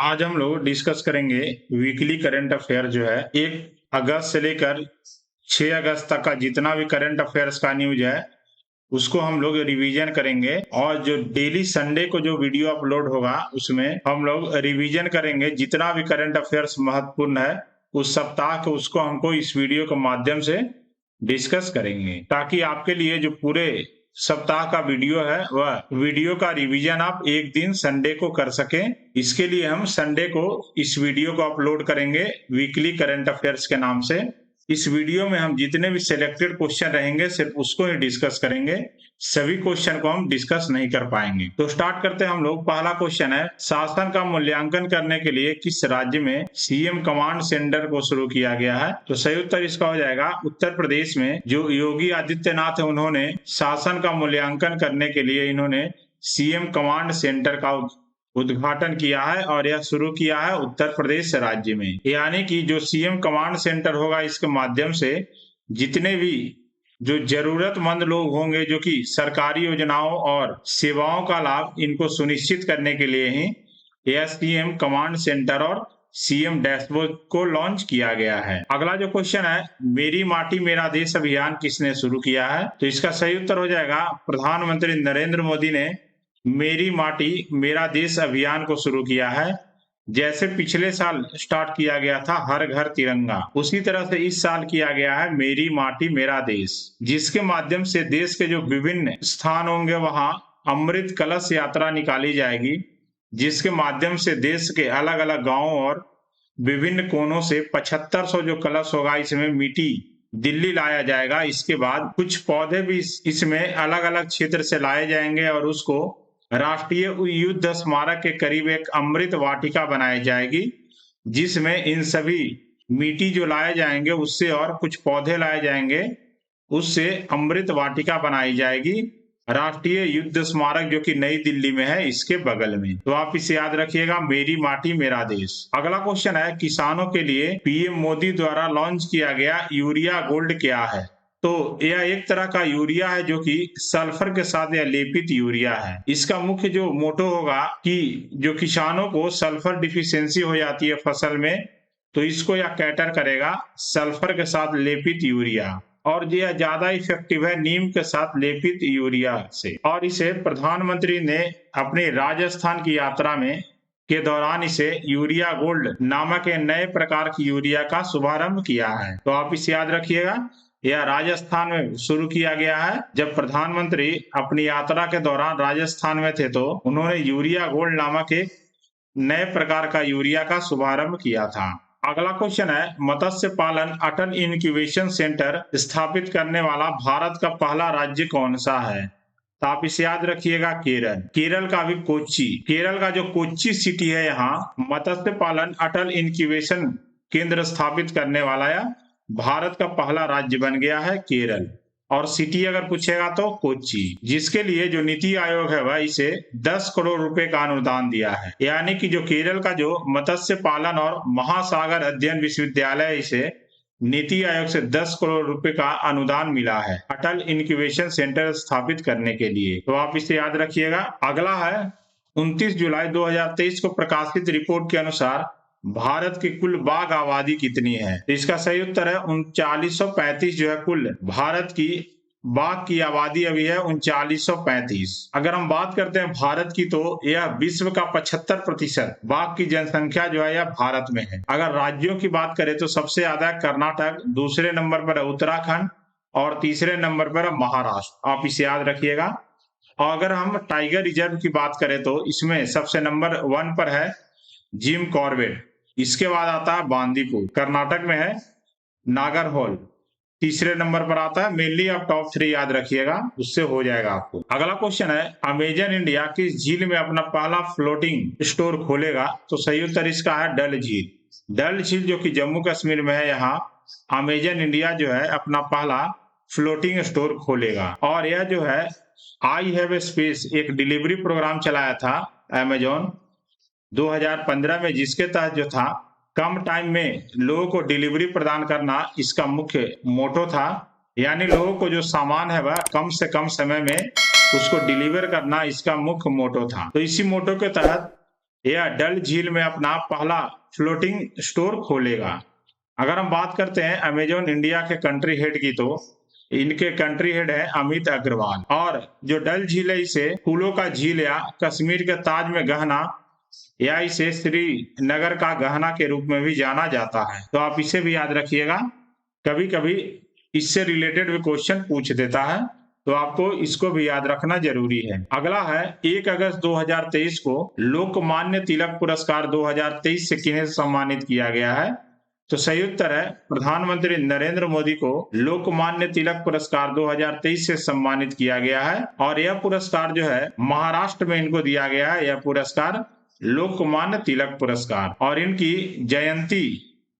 आज हम लोग डिस्कस करेंगे वीकली करंट अफेयर जो है 1 अगस्त से लेकर 6 अगस्त तक का जितना भी करंट अफेयर्स का न्यूज है उसको हम लोग रिवीजन करेंगे। और जो डेली संडे को जो वीडियो अपलोड होगा उसमें हम लोग रिवीजन करेंगे जितना भी करंट अफेयर्स महत्वपूर्ण है उस सप्ताह के, उसको हमको इस वीडियो के माध्यम से डिस्कस करेंगे ताकि आपके लिए जो पूरे सप्ताह का वीडियो है वह वीडियो का रिवीजन आप एक दिन संडे को कर सकें। इसके लिए हम संडे को इस वीडियो को अपलोड करेंगे वीकली करंट अफेयर्स के नाम से। इस वीडियो में हम जितने भी सिलेक्टेड क्वेश्चन रहेंगे सिर्फ उसको ही डिस्कस करेंगे, सभी क्वेश्चन को हम डिस्कस नहीं कर पाएंगे। तो स्टार्ट करते हैं हम लोग। पहला क्वेश्चन है, शासन का मूल्यांकन करने के लिए किस राज्य में सीएम कमांड सेंटर को शुरू किया गया है? तो सही उत्तर इसका हो जाएगा उत्तर प्रदेश में। जो योगी आदित्यनाथ है उन्होंने शासन का मूल्यांकन करने के लिए इन्होंने सीएम कमांड सेंटर का उद्घाटन किया है और यह शुरू किया है उत्तर प्रदेश राज्य में। यानी कि जो सीएम कमांड सेंटर होगा इसके माध्यम से जितने भी जो जरूरतमंद लोग होंगे जो कि सरकारी योजनाओं और सेवाओं का लाभ इनको सुनिश्चित करने के लिए ही यह सीएम कमांड सेंटर और सीएम डैशबोर्ड को लॉन्च किया गया है। अगला जो क्वेश्चन है, मेरी माटी मेरा देश अभियान किसने शुरू किया है? तो इसका सही उत्तर हो जाएगा प्रधानमंत्री नरेंद्र मोदी ने मेरी माटी मेरा देश अभियान को शुरू किया है। जैसे पिछले साल स्टार्ट किया गया था हर घर तिरंगा, उसी तरह से इस साल किया गया है मेरी माटी मेरा देश, जिसके माध्यम से देश के जो विभिन्न स्थान होंगे वहां अमृत कलश यात्रा निकाली जाएगी, जिसके माध्यम से देश के अलग अलग गांवों और विभिन्न कोनों से 7500 जो कलश होगा इसमें मिट्टी दिल्ली लाया जाएगा। इसके बाद कुछ पौधे भी इसमें अलग अलग क्षेत्र से लाए जाएंगे और उसको राष्ट्रीय युद्ध स्मारक के करीब एक अमृत वाटिका बनाई जाएगी, जिसमें इन सभी मिट्टी जो लाए जाएंगे उससे और कुछ पौधे लाए जाएंगे, उससे अमृत वाटिका बनाई जाएगी राष्ट्रीय युद्ध स्मारक जो कि नई दिल्ली में है, इसके बगल में। तो आप इसे याद रखिएगा, मेरी माटी मेरा देश। अगला क्वेश्चन है, किसानों के लिए पीएम मोदी द्वारा लॉन्च किया गया यूरिया गोल्ड क्या है? तो यह एक तरह का यूरिया है जो कि सल्फर के साथ यह लेपित यूरिया है। इसका मुख्य जो मोटो होगा कि जो किसानों को सल्फर डिफिशियंसी हो जाती है फसल में, तो इसको यह कैटर करेगा सल्फर के साथ लेपित यूरिया, और यह ज्यादा इफेक्टिव है नीम के साथ लेपित यूरिया से। और इसे प्रधानमंत्री ने अपने राजस्थान की यात्रा में के दौरान इसे यूरिया गोल्ड नामक नए प्रकार की यूरिया का शुभारंभ किया है। तो आप इसे याद रखिएगा, यह राजस्थान में शुरू किया गया है। जब प्रधानमंत्री अपनी यात्रा के दौरान राजस्थान में थे तो उन्होंने यूरिया गोल्ड नामक एक नए प्रकार का यूरिया का शुभारंभ किया था। अगला क्वेश्चन है, मत्स्य पालन अटल इनक्यूबेशन सेंटर स्थापित करने वाला भारत का पहला राज्य कौन सा है? तो आप इसे याद रखिएगा, केरल। केरल का भी कोच्चि, केरल का जो कोच्चि सिटी है यहाँ मत्स्य पालन अटल इनक्यूबेशन केंद्र स्थापित करने वाला है। भारत का पहला राज्य बन गया है केरल, और सिटी अगर पूछेगा तो कोच्चि, जिसके लिए जो नीति आयोग है वह इसे 10 करोड़ रुपए का अनुदान दिया है। यानी कि जो केरल का जो मत्स्य पालन और महासागर अध्ययन विश्वविद्यालय, इसे नीति आयोग से 10 करोड़ रुपए का अनुदान मिला है अटल इनक्यूबेशन सेंटर स्थापित करने के लिए। तो आप इसे याद रखिएगा। अगला है, 29 जुलाई 2023 को प्रकाशित रिपोर्ट के अनुसार भारत की कुल बाघ आबादी कितनी है? तो इसका सही उत्तर है 3935 जो है कुल भारत की बाघ की आबादी अभी है 3935। अगर हम बात करते हैं भारत की तो यह विश्व का 75% बाघ की जनसंख्या जो है यह भारत में है। अगर राज्यों की बात करें तो सबसे ज्यादा कर्नाटक, दूसरे नंबर पर है उत्तराखंड और तीसरे नंबर पर है महाराष्ट्र। आप इसे याद रखिएगा। और अगर हम टाइगर रिजर्व की बात करें तो इसमें सबसे नंबर 1 पर है जिम कॉर्बेट, इसके बाद आता है बांदीपुर, कर्नाटक में है नागरहोल, तीसरे नंबर पर आता है। मेनली आप टॉप 3 याद रखिएगा, उससे हो जाएगा आपको। अगला क्वेश्चन है, अमेजन इंडिया किस झील में अपना पहला फ्लोटिंग स्टोर खोलेगा? तो सही उत्तर इसका है डल झील। डल झील जो कि जम्मू कश्मीर में है, यहाँ अमेजन इंडिया जो है अपना पहला फ्लोटिंग स्टोर खोलेगा। और यह जो है आई हैव ए स्पेस एक डिलीवरी प्रोग्राम चलाया था अमेजोन 2015 में, जिसके तहत जो था कम टाइम में लोगों को डिलीवरी प्रदान करना इसका मुख्य मोटो था। यानी लोगों को जो सामान है वह कम से कम समय में उसको डिलीवर करना इसका मुख्य मोटो था। तो इसी मोटो के तहत यह डल झील में अपना पहला फ्लोटिंग स्टोर खोलेगा। अगर हम बात करते हैं अमेजोन इंडिया के कंट्री हेड की, तो इनके कंट्री हेड है अमित अग्रवाल। और जो डल झील है इसे फूलों का झील या कश्मीर के ताज में गहना या इसे श्रीनगर का गहना के रूप में भी जाना जाता है। तो आप इसे भी याद रखिएगा, कभी कभी इससे रिलेटेड भी क्वेश्चन पूछ देता है, तो आपको इसको भी याद रखना जरूरी है। अगला है 1 अगस्त 2023 को लोकमान्य तिलक पुरस्कार 2023 से किन्हें सम्मानित किया गया है? तो सही उत्तर है प्रधानमंत्री नरेंद्र मोदी को लोकमान्य तिलक पुरस्कार 2023 से सम्मानित किया गया है। और यह पुरस्कार जो है महाराष्ट्र में इनको दिया गया है, यह पुरस्कार लोकमान्य तिलक पुरस्कार, और इनकी जयंती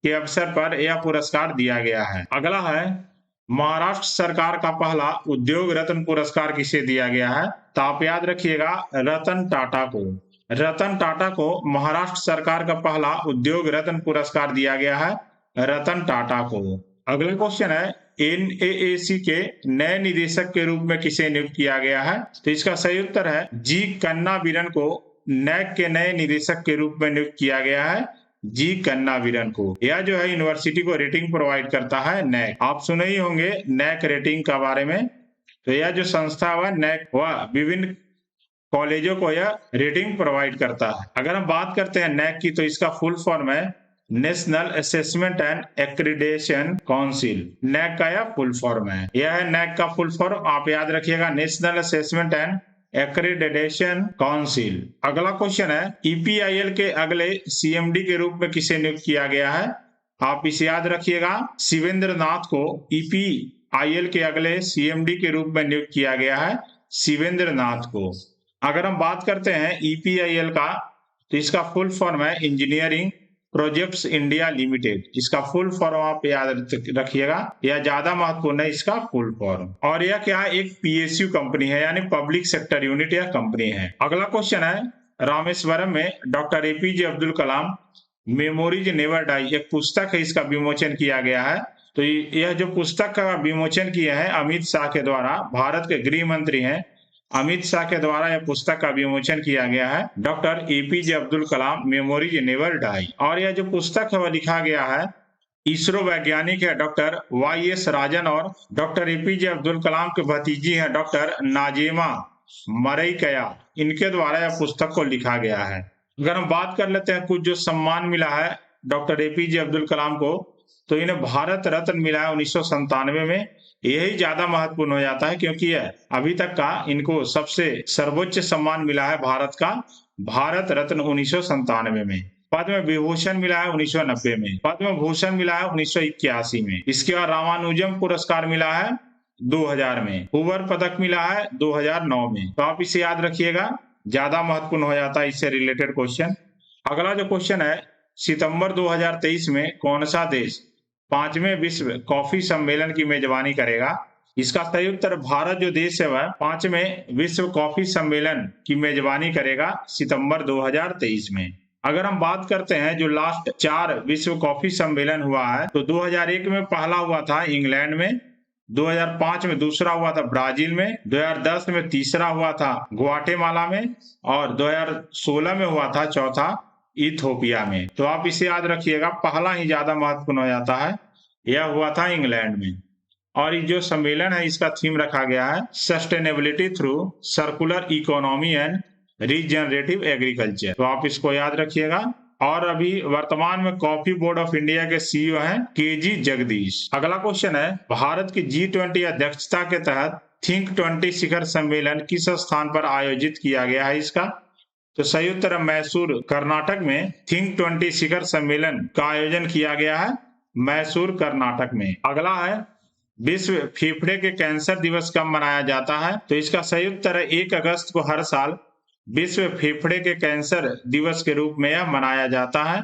के अवसर पर यह पुरस्कार दिया गया है। अगला है महाराष्ट्र सरकार का पहला उद्योग रत्न पुरस्कार किसे दिया गया है? तो आप याद रखिएगा रतन टाटा को। रतन टाटा को महाराष्ट्र सरकार का पहला उद्योग रत्न पुरस्कार दिया गया है, रतन टाटा को। अगला क्वेश्चन है NAAC के नए निदेशक के रूप में किसे नियुक्त किया गया है? तो इसका सही उत्तर है जी कन्नावीरन को NAC के नए निदेशक के रूप में नियुक्त किया गया है, जी कन्नावीरन को। यह जो है यूनिवर्सिटी को रेटिंग प्रोवाइड करता है NAC। आप सुने ही होंगे NAC रेटिंग के बारे में। तो यह जो संस्था हुआ NAC वह विभिन्न कॉलेजों को यह रेटिंग प्रोवाइड करता है। अगर हम बात करते हैं NAC की, तो इसका फुल फॉर्म है national assessment and accreditation council. NAC का यह फुल फॉर्म है, यह है NAC का फुल फॉर्म, आप याद रखिएगा national assessment and accreditation council. अगला क्वेश्चन है EPIL के अगले CMD के रूप में किसे नियुक्त किया गया है? आप इसे याद रखिएगा शिवेंद्र नाथ को EPIL के अगले CMD के रूप में नियुक्त किया गया है, शिवेंद्र नाथ को। अगर हम बात करते हैं EPIL का, तो इसका फुल फॉर्म है इंजीनियरिंग प्रोजेक्ट्स इंडिया लिमिटेड। इसका फुल फॉर्म आप याद रखिएगा, यह ज्यादा महत्वपूर्ण है इसका फुल फॉर्म। और यह क्या है? एक PSU कंपनी है, यानी पब्लिक सेक्टर यूनिट यह कंपनी है। अगला क्वेश्चन है रामेश्वरम में doctor APJ Abdul Kalam memories never die एक पुस्तक है, इसका विमोचन किया गया है। तो यह जो पुस्तक का विमोचन किया है अमित शाह के द्वारा, भारत के गृह मंत्री हैं अमित शाह के द्वारा यह पुस्तक का विमोचन किया गया है, doctor APJ Abdul Kalam memories never die. और यह जो पुस्तक है वह लिखा गया है इसरो वैज्ञानिक है डॉक्टर YS राजन और डॉक्टर APJ अब्दुल कलाम के भतीजी हैं डॉक्टर नाजेमा मरईकया, इनके द्वारा यह पुस्तक को लिखा गया है। अगर हम बात कर लेते हैं कुछ जो सम्मान मिला है डॉक्टर APJ अब्दुल कलाम को, तो इन्हें भारत रत्न मिला है 1997 में। यही ज्यादा महत्वपूर्ण हो जाता है क्योंकि यह अभी तक का इनको सबसे सर्वोच्च सम्मान मिला है भारत का, भारत रत्न 1997 में। पद्म विभूषण मिला है 1990 में, पद्म भूषण मिला है 1981 में। इसके बाद रामानुजम पुरस्कार मिला है 2000 में, हूवर पदक मिला है 2009 में। तो आप इसे याद रखिएगा, ज्यादा महत्वपूर्ण हो जाता है इससे रिलेटेड क्वेश्चन। अगला जो क्वेश्चन है सितंबर 2023 में कौन सा देश 5वें विश्व कॉफी सम्मेलन की मेजबानी करेगा? इसका सही उत्तर भारत जो देश है वह 5वें विश्व कॉफी सम्मेलन की मेजबानी करेगा सितंबर 2023 में। अगर हम बात करते हैं जो लास्ट 4 विश्व कॉफी सम्मेलन हुआ है, तो 2001 में पहला हुआ था इंग्लैंड में, 2005 में दूसरा हुआ था ब्राजील में, 2010 में तीसरा हुआ था ग्वाटेमाला में, और 2016 में हुआ था चौथा इथोपिया में। तो आप इसे याद रखिएगा, पहला ही ज्यादा महत्वपूर्ण हो जाता है, यह हुआ था इंग्लैंड में। और ये जो सम्मेलन है इसका थीम रखा गया है sustainability through circular economy and regenerative agriculture. तो आप इसको याद रखिएगा। और अभी वर्तमान में कॉफी बोर्ड ऑफ इंडिया के CEO हैं KG जगदीश। अगला क्वेश्चन है भारत की G20 अध्यक्षता के तहत थिंक 20 शिखर सम्मेलन किस स्थान पर आयोजित किया गया है? इसका तो सही उत्तर मैसूर कर्नाटक में थिंक 20 शिखर सम्मेलन का आयोजन किया गया है, मैसूर कर्नाटक में। अगला है विश्व फेफड़े के कैंसर दिवस कब मनाया जाता है? तो इसका सही उत्तर है 1 अगस्त को हर साल विश्व फेफड़े के कैंसर दिवस के रूप में यह मनाया जाता है।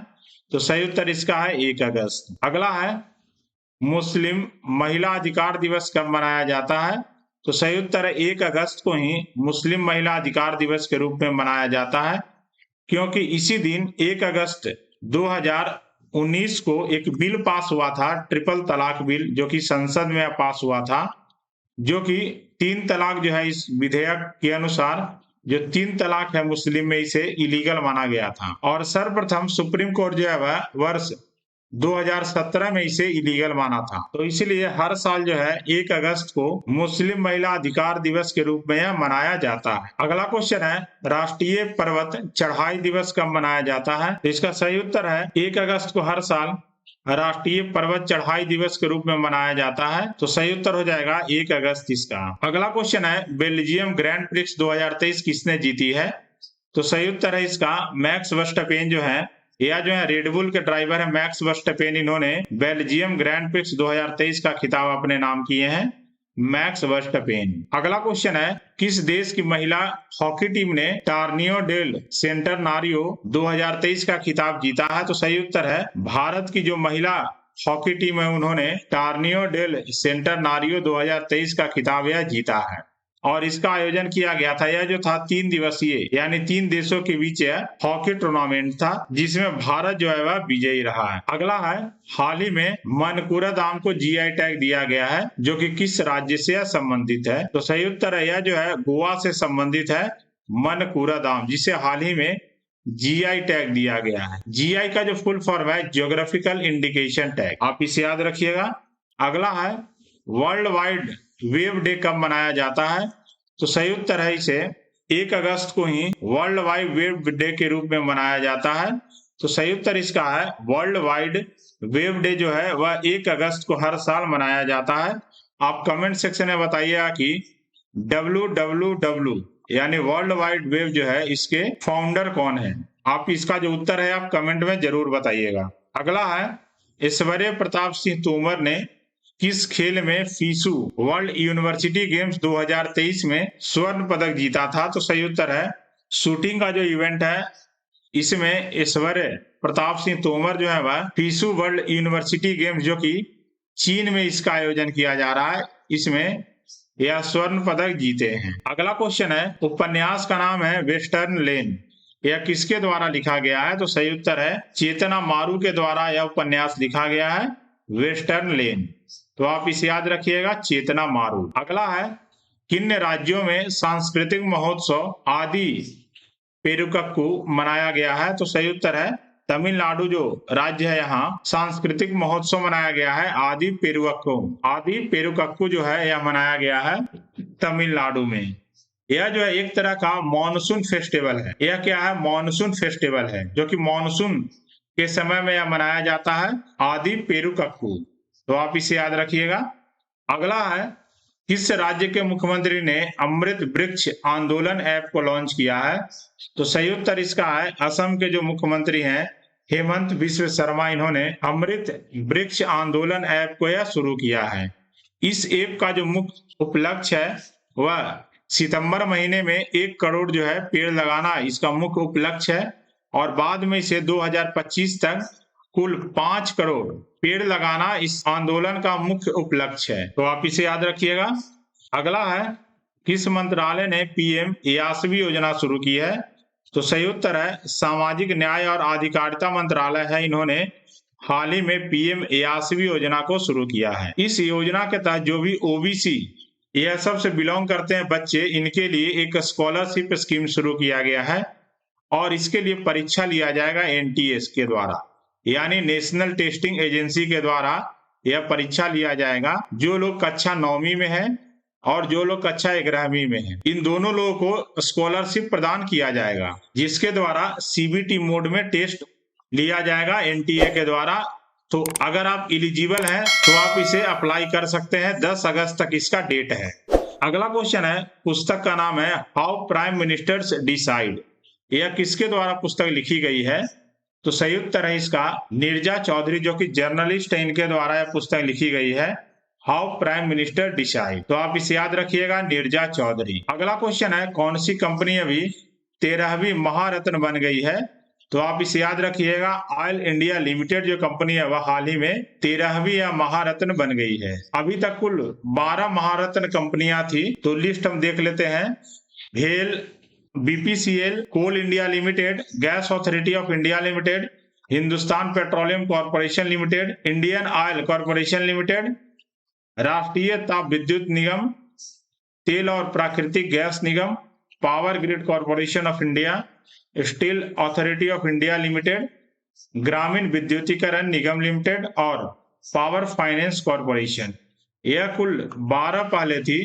तो सही उत्तर इसका है 1 अगस्त। अगला है मुस्लिम महिला अधिकार दिवस कब मनाया जाता है? तो सही उत्तर है 1 अगस्त को ही मुस्लिम महिला अधिकार दिवस के रूप में मनाया जाता है, क्योंकि इसी दिन 1 अगस्त 2019 को एक बिल पास हुआ था, ट्रिपल तलाक बिल, जो कि संसद में पास हुआ था, जो कि 3 तलाक जो है इस विधेयक के अनुसार जो 3 तलाक है मुस्लिम में, इसे इलीगल माना गया था। और सर्वप्रथम सुप्रीम कोर्ट जो है वह वर्ष 2017 में इसे इलीगल माना था। तो इसलिए हर साल जो है 1 अगस्त को मुस्लिम महिला अधिकार दिवस के रूप में यह मनाया जाता है। अगला क्वेश्चन है, राष्ट्रीय पर्वत चढ़ाई दिवस कब मनाया जाता है? तो इसका सही उत्तर है 1 अगस्त को हर साल राष्ट्रीय पर्वत चढ़ाई दिवस के रूप में मनाया जाता है। तो सही उत्तर हो जाएगा 1 अगस्त इसका। अगला क्वेश्चन है, बेल्जियम ग्रैंड प्रिक्स 2023 किसने जीती है? तो सही उत्तर है इसका मैक्स वर्स्टपेन जो है, या जो है रेडबुल के ड्राइवर है मैक्स वर्स्टपेन, इन्होंने बेल्जियम ग्रैंड प्रिक्स 2023 का खिताब अपने नाम किए हैं, मैक्स वर्स्टपेन। अगला क्वेश्चन है, किस देश की महिला हॉकी टीम ने टॉर्नियो डेल सेंटरनारियो 2023 का खिताब जीता है? तो सही उत्तर है भारत की जो महिला हॉकी टीम है उन्होंने टॉर्नियो डेल सेंटरनारियो 2023 का खिताब यह जीता है। और इसका आयोजन किया गया था, यह जो था 3 दिवसीय यानी 3 देशों के बीच हॉकी टूर्नामेंट था, जिसमें भारत जो है वह विजयी रहा है। अगला है, हाल ही में मनकुरा दाम को जीआई टैग दिया गया है, जो कि किस राज्य से संबंधित है? तो सही उत्तर है यह जो है गोवा से संबंधित है, मनकुरा दाम, जिसे हाल ही में जीआई टैग दिया गया है। जीआई का जो फुल फॉर्म है ज्योग्राफिकल इंडिकेशन टैग, आप इसे याद रखिएगा। अगला है, वर्ल्ड वाइड वेब डे कब मनाया जाता है? तो सही उत्तर है इसे 1 अगस्त को ही वर्ल्ड वाइड वेब डे के रूप में मनाया जाता है। तो सही उत्तर इसका है वर्ल्ड वाइड वेब डे जो है वह 1 अगस्त को हर साल मनाया जाता है। आप कमेंट सेक्शन में बताइएगा कि www यानी वर्ल्ड वाइड वेब जो है इसके फाउंडर कौन है? आप इसका जो उत्तर है आप कमेंट में जरूर बताइएगा। अगला है, ऐश्वर्य प्रताप सिंह तोमर ने किस खेल में फीसू वर्ल्ड यूनिवर्सिटी गेम्स 2023 में स्वर्ण पदक जीता था? तो सही उत्तर है शूटिंग का जो इवेंट है इसमें ऐश्वर्य प्रताप सिंह तोमर जो है वह फीसू वर्ल्ड यूनिवर्सिटी गेम्स, जो कि चीन में इसका आयोजन किया जा रहा है, इसमें यह स्वर्ण पदक जीते हैं। अगला क्वेश्चन है, उपन्यास का नाम है वेस्टर्न लेन, यह किसके द्वारा लिखा गया है? तो सही उत्तर है चेतना मारू के द्वारा यह उपन्यास लिखा गया है, वेस्टर्न लेन। तो आप इसे याद रखिएगा, चेतना मारू। अगला है, किन राज्यों में सांस्कृतिक महोत्सव आदि पेरुकक्कू मनाया गया है? तो सही उत्तर है तमिलनाडु जो राज्य है, यहाँ सांस्कृतिक महोत्सव मनाया गया है आदि पेरुकक्कू। आदि पेरुकक्कू जो है यह मनाया गया है तमिलनाडु में। यह जो है एक तरह का मॉनसून फेस्टिवल है। यह क्या है? मॉनसून फेस्टिवल है, जो कि मॉनसून के समय में यह मनाया जाता है, आदि पेरुकक्कू। तो आप इसे याद रखिएगा। अगला है, किस राज्य के मुख्यमंत्री ने अमृत वृक्ष आंदोलन ऐप को लॉन्च किया है? तो सही उत्तर इसका है असम के जो मुख्यमंत्री हैं हेमंत बिस्व शर्मा, इन्होंने अमृत वृक्ष आंदोलन ऐप को यह शुरू किया है। इस ऐप का जो मुख्य उपलक्ष्य है वह सितंबर महीने में 1 करोड़ जो है पेड़ लगाना इसका मुख्य उपलक्ष्य है, और बाद में इसे 2025 तक कुल 5 करोड़ पेड़ लगाना इस आंदोलन का मुख्य उपलक्ष्य है। तो आप इसे याद रखिएगा। अगला है, किस मंत्रालय ने पीएम यासवी योजना शुरू की है? तो सही उत्तर है सामाजिक न्याय और अधिकारिता मंत्रालय है, इन्होंने हाल ही में पीएम यासवी योजना को शुरू किया है। इस योजना के तहत जो भी ओबीसी यह सब से बिलोंग करते हैं बच्चे, इनके लिए एक स्कॉलरशिप स्कीम शुरू किया गया है, और इसके लिए परीक्षा लिया जाएगा एनटीएस के द्वारा, यानी नेशनल टेस्टिंग एजेंसी के द्वारा यह परीक्षा लिया जाएगा। जो लोग कक्षा 9वीं में है और जो लोग कक्षा 11वीं में है, इन दोनों लोगों को स्कॉलरशिप प्रदान किया जाएगा, जिसके द्वारा सीबीटी मोड में टेस्ट लिया जाएगा एनटीए के द्वारा। तो अगर आप एलिजिबल हैं तो आप इसे अप्लाई कर सकते हैं। 10 अगस्त तक इसका डेट है। अगला क्वेश्चन है, पुस्तक का नाम है हाउ प्राइम मिनिस्टर्स डिसाइड, यह किसके द्वारा पुस्तक लिखी गई है? तो सही उत्तर है इसका नीरजा चौधरी, जो कि जर्नलिस्ट है, इनके द्वारा यह पुस्तक लिखी गई है, हाउ प्राइम मिनिस्टर डिसाइड। तो आप इसे याद रखिएगा, नीरजा चौधरी। अगला क्वेश्चन है, कौन सी कंपनी अभी 13वीं महारत्न बन गई है? तो आप इसे याद रखिएगा, ऑयल इंडिया लिमिटेड जो कंपनी है वह हाल ही में 13वीं महारत्न बन गई है। अभी तक कुल 12 महारत्न कंपनियां थी, तो लिस्ट हम देख लेते हैं। भेल, BPCL, Coal India Limited, Gas Authority of India Limited, Hindustan Petroleum Corporation Limited, Indian Oil Corporation Limited, राष्ट्रीय ताप विद्युत निगम, तेल और प्राकृतिक गैस निगम, Power Grid Corporation of India, Steel Authority of India Limited, ग्रामीण विद्युतीकरण निगम लिमिटेड और पावर फाइनेंस कॉर्पोरेशन। यह कुल 12 पहले थी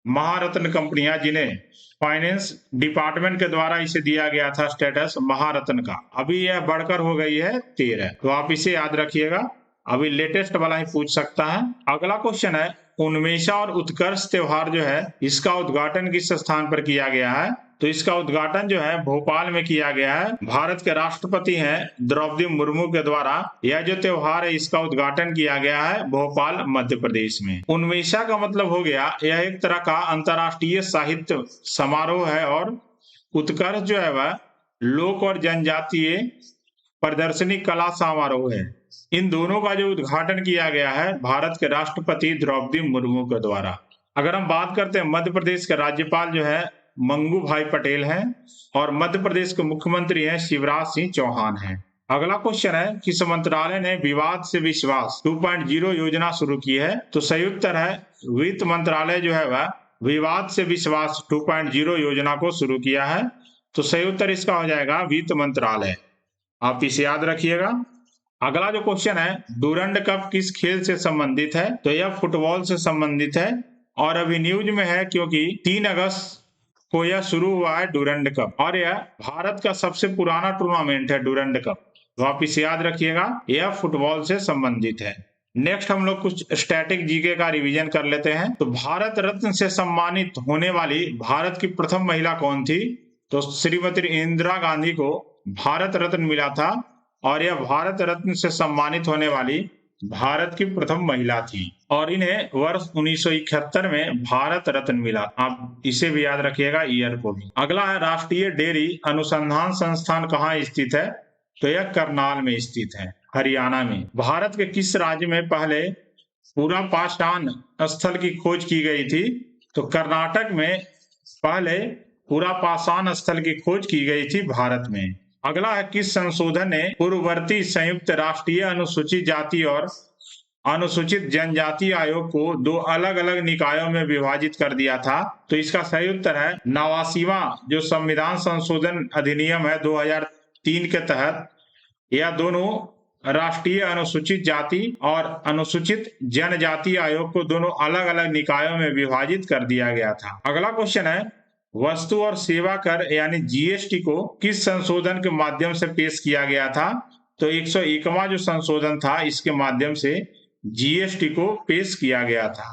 महारत्न कंपनियां जिन्हें फाइनेंस डिपार्टमेंट के द्वारा इसे दिया गया था स्टेटस महारत्न का। अभी यह बढ़कर हो गई है 13। तो आप इसे याद रखिएगा, अभी लेटेस्ट वाला ही पूछ सकता है। अगला क्वेश्चन है उन्मेषा और उत्कर्ष त्योहार जो है इसका उद्घाटन किस स्थान पर किया गया है? तो इसका उद्घाटन जो है भोपाल में किया गया है। भारत के राष्ट्रपति हैं द्रौपदी मुर्मू के द्वारा यह जो त्योहार है इसका उद्घाटन किया गया है भोपाल मध्य प्रदेश में। उन्मेषा का मतलब हो गया यह एक तरह का अंतर्राष्ट्रीय साहित्य समारोह है और उत्कर्ष जो है वह लोक और जनजातीय प्रदर्शनी कला समारोह है। इन दोनों का जो उद्घाटन किया गया है भारत के राष्ट्रपति द्रौपदी मुर्मू के द्वारा। अगर हम बात करते हैं मध्य प्रदेश के राज्यपाल जो है मंगू भाई पटेल हैं और मध्य प्रदेश के मुख्यमंत्री हैं शिवराज सिंह चौहान हैं। अगला क्वेश्चन है किस मंत्रालय ने विवाद से विश्वास 2.0 योजना शुरू की है? तो सही उत्तर है वित्त मंत्रालय जो है वह विवाद से विश्वास 2.0 योजना को शुरू किया है। तो सही उत्तर इसका हो जाएगा वित्त मंत्रालय। आप इसे याद रखिएगा। अगला जो क्वेश्चन है डूरंड कप किस खेल से संबंधित है? तो यह फुटबॉल से संबंधित है और अभी न्यूज में है क्योंकि 3 अगस्त को यह शुरू हुआ है डूरंड कप और यह भारत का सबसे पुराना टूर्नामेंट है डूरंड कप। तो आप इसे याद रखिएगा, यह फुटबॉल से संबंधित है। नेक्स्ट हम लोग कुछ स्टैटिक जीके का रिवीजन कर लेते हैं। तो भारत रत्न से सम्मानित होने वाली भारत की प्रथम महिला कौन थी? तो श्रीमती इंदिरा गांधी को भारत रत्न मिला था और यह भारत रत्न से सम्मानित होने वाली भारत की प्रथम महिला थी और इन्हें वर्ष 1971 में भारत रत्न मिला। आप इसे भी याद रखिएगा ईयर को भी। अगला है राष्ट्रीय डेयरी अनुसंधान संस्थान कहाँ स्थित है? तो यह करनाल में स्थित है, हरियाणा में। भारत के किस राज्य में पहले पूरा पाषाण स्थल की खोज की गई थी? तो कर्नाटक में पहले पूरा पाषाण स्थल की खोज की गई थी भारत में। अगला है किस संशोधन ने पूर्ववर्ती संयुक्त राष्ट्रीय अनुसूचित जाति और अनुसूचित जनजाति आयोग को 2 अलग अलग निकायों में विभाजित कर दिया था? तो इसका सही उत्तर है 89वां जो संविधान संशोधन अधिनियम है 2003 के तहत यह दोनों राष्ट्रीय अनुसूचित जाति और अनुसूचित जनजाति आयोग को दोनों अलग अलग निकायों में विभाजित कर दिया गया था। अगला क्वेश्चन है वस्तु और सेवा कर यानी जीएसटी को किस संशोधन के माध्यम से पेश किया गया था? तो 101वां जो संशोधन था इसके माध्यम से जीएसटी को पेश किया गया था।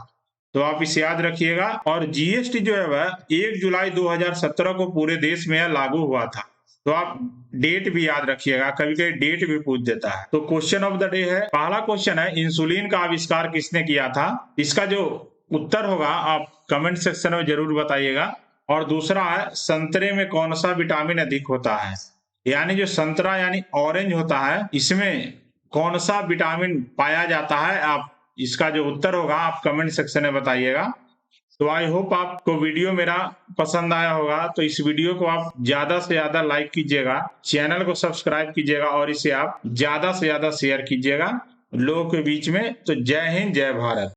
तो आप इसे याद रखिएगा। और जीएसटी जो है वह 1 जुलाई 2017 को पूरे देश में लागू हुआ था। तो आप डेट भी याद रखिएगा, कभी कभी डेट भी पूछ देता है। तो क्वेश्चन ऑफ द डे है, पहला क्वेश्चन है इंसुलिन का आविष्कार किसने किया था? इसका जो उत्तर होगा आप कमेंट सेक्शन में जरूर बताइएगा। और दूसरा है संतरे में कौन सा विटामिन अधिक होता है? यानी जो संतरा यानी ऑरेंज होता है इसमें कौन सा विटामिन पाया जाता है? आप इसका जो उत्तर होगा आप कमेंट सेक्शन में बताइएगा। तो आई होप आपको वीडियो मेरा पसंद आया होगा। तो इस वीडियो को आप ज्यादा से ज्यादा लाइक कीजिएगा, चैनल को सब्सक्राइब कीजिएगा और इसे आप ज्यादा से ज्यादा शेयर कीजिएगा लोगों के बीच में। तो जय हिंद, जय भारत।